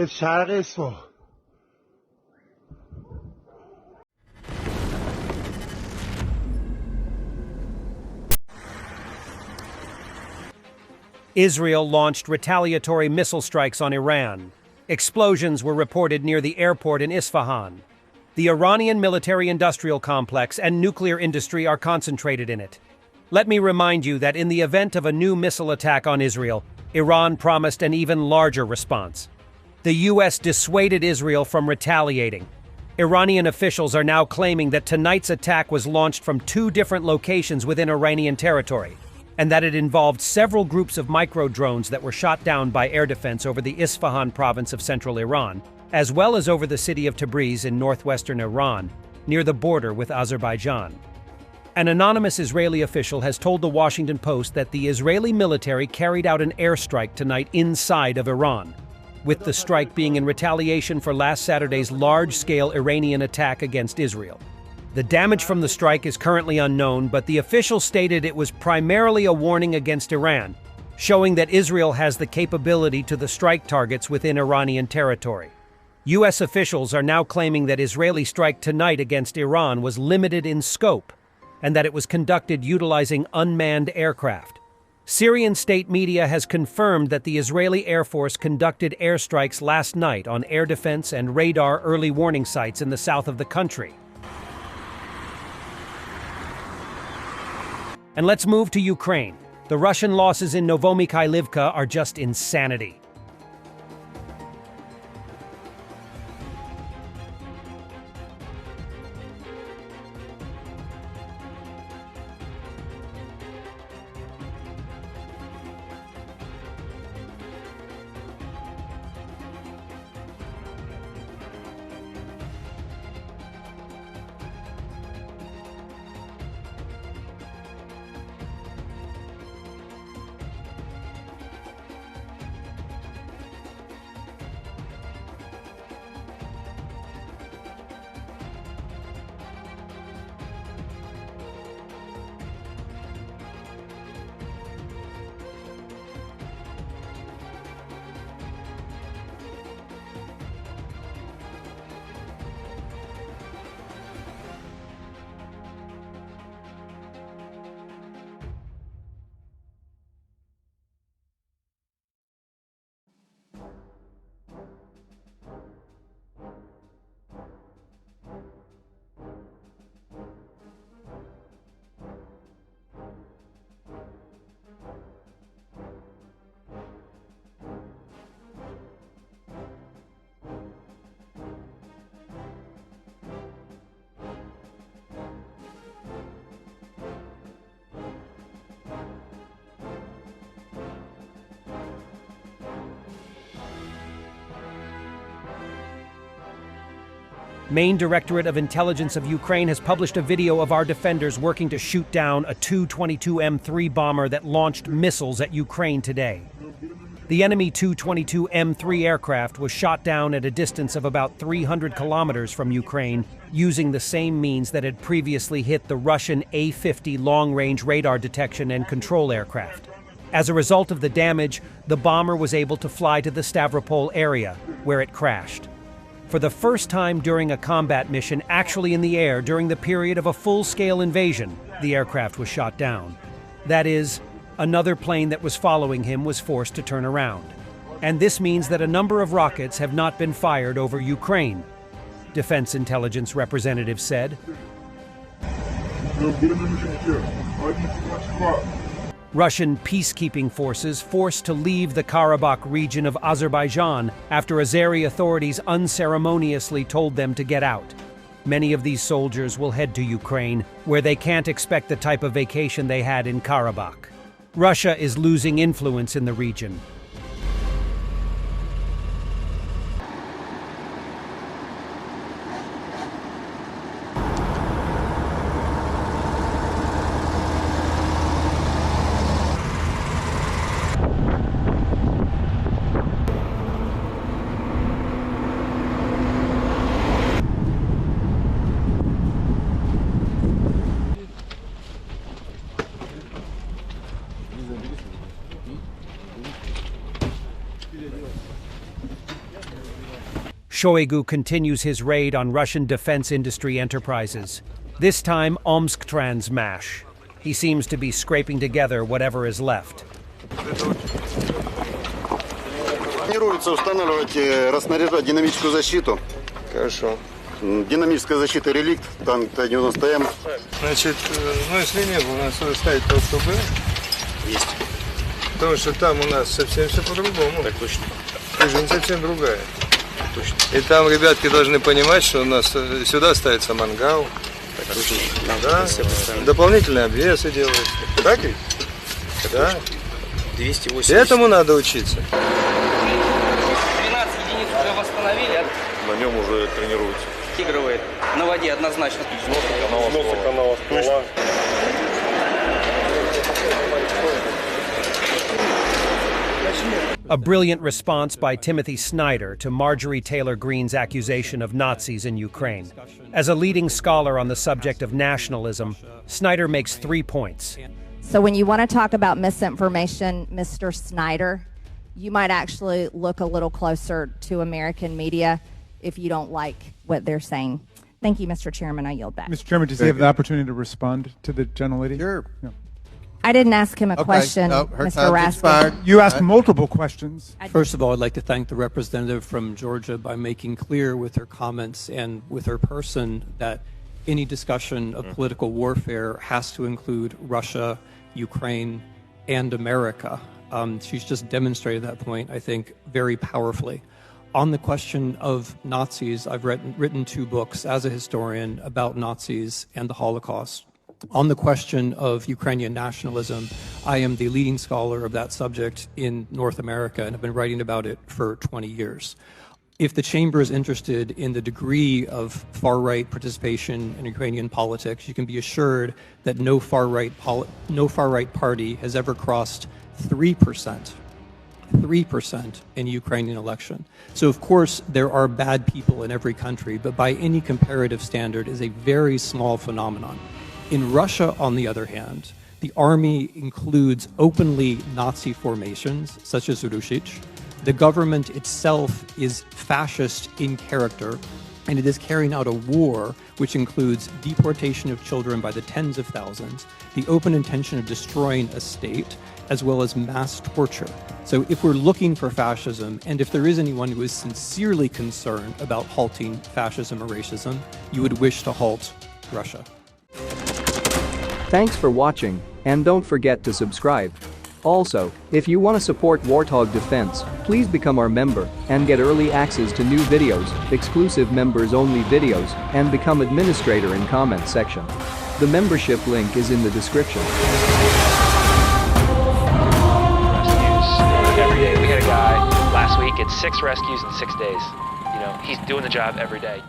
شرق اصفهان. Israel launched retaliatory missile strikes on Iran. Explosions were reported near the airport in Isfahan. The Iranian military-industrial complex and nuclear industry are concentrated in it. Let me remind you that in the event of a new missile attack on Israel, Iran promised an even larger response. The U.S. dissuaded Israel from retaliating. Iranian officials are now claiming that tonight's attack was launched from 2 different locations within Iranian territory, and that it involved several groups of micro-drones that were shot down by air defense over the Isfahan province of central Iran, as well as over the city of Tabriz in northwestern Iran, near the border with Azerbaijan. An anonymous Israeli official has told the Washington Post that the Israeli military carried out an airstrike tonight inside of Iran, with the strike being in retaliation for last Saturday's large-scale Iranian attack against Israel. The damage from the strike is currently unknown, but the official stated it was primarily a warning against Iran, showing that Israel has the capability to strike targets within Iranian territory. U.S. officials are now claiming that Israeli strike tonight against Iran was limited in scope, and that it was conducted utilizing unmanned aircraft. Syrian state media has confirmed that the Israeli Air Force conducted airstrikes last night on air defense and radar early warning sites in the south of the country. And let's move to Ukraine. The Russian losses in Novomykhailivka are just insanity. Main Directorate of Intelligence of Ukraine has published a video of our defenders working to shoot down a Tu-22M3 bomber that launched missiles at Ukraine today. The enemy Tu-22M3 aircraft was shot down at a distance of about 300 kilometers from Ukraine using the same means that had previously hit the Russian A-50 long-range radar detection and control aircraft. As a result of the damage, the bomber was able to fly to the Stavropol area, where it crashed. For the first time during a combat mission actually in the air during the period of a full-scale invasion, the aircraft was shot down. That is, another plane that was following him was forced to turn around. And this means that a number of rockets have not been fired over Ukraine, Defense Intelligence representatives said. Russian peacekeeping forces forced to leave the Karabakh region of Azerbaijan after Azeri authorities unceremoniously told them to get out. Many of these soldiers will head to Ukraine, where they can't expect the type of vacation they had in Karabakh. Russia is losing influence in the region. Shoigu continues his raid on Russian defense industry enterprises. This time, Omsk-Trans MASH. He seems to be scraping together whatever is left. Планируется устанавливать, расснаряжать динамическую защиту. Хорошо. Динамическая защита «Реликт», танк Т-90М. Значит, ну если нет, у нас ставить то, что было. Есть. Потому что там у нас совсем все по-другому. Так точно. Жизнь совсем другая. Так точно. И там ребятки должны понимать, что у нас сюда ставится мангал. Так точно. Да? Дополнительные обвесы делаются. Так ведь? Да. 280. Этому надо учиться. 12 единиц уже восстановили. На нем уже тренируются. Игрывает на воде однозначно. Сноса канала ствола. A brilliant response by Timothy Snyder to Marjorie Taylor Greene's accusation of Nazis in Ukraine. As a leading scholar on the subject of nationalism, Snyder makes 3 points. So when you want to talk about misinformation, Mr. Snyder, you might actually look a little closer to American media if you don't like what they're saying. Thank you, Mr. Chairman. I yield back. Mr. Chairman, does he have the opportunity to respond to the gentlelady? Sure. No. I didn't ask him a question, Oh, her Mr. time's Raskin. expired. You asked multiple questions. First of all, I'd like to thank the representative from Georgia by making clear with her comments and with her person that any discussion of political warfare has to include Russia, Ukraine, and America. She's just demonstrated that point, I think, very powerfully. On the question of Nazis, I've written 2 books as a historian about Nazis and the Holocaust. On the question of Ukrainian nationalism, I am the leading scholar of that subject in North America and have been writing about it for 20 years. If the chamber is interested in the degree of far-right participation in Ukrainian politics, you can be assured that no far-right party has ever crossed 3% in Ukrainian election. So of course there are bad people in every country, but by any comparative standard is a very small phenomenon. In Russia, on the other hand, the army includes openly Nazi formations, such as Rushich. The government itself is fascist in character, and it is carrying out a war which includes deportation of children by the tens of thousands, the open intention of destroying a state, as well as mass torture. So if we're looking for fascism, and if there is anyone who is sincerely concerned about halting fascism or racism, you would wish to halt Russia. Thanks for watching, and don't forget to subscribe. Also, if you want to support Warthog Defense, please become our member and get early access to new videos, exclusive members-only videos, and become administrator in comment section. The membership link is in the description. Every day. We had a guy last week, it's 6 rescues in 6 days. You know, he's doing the job every day.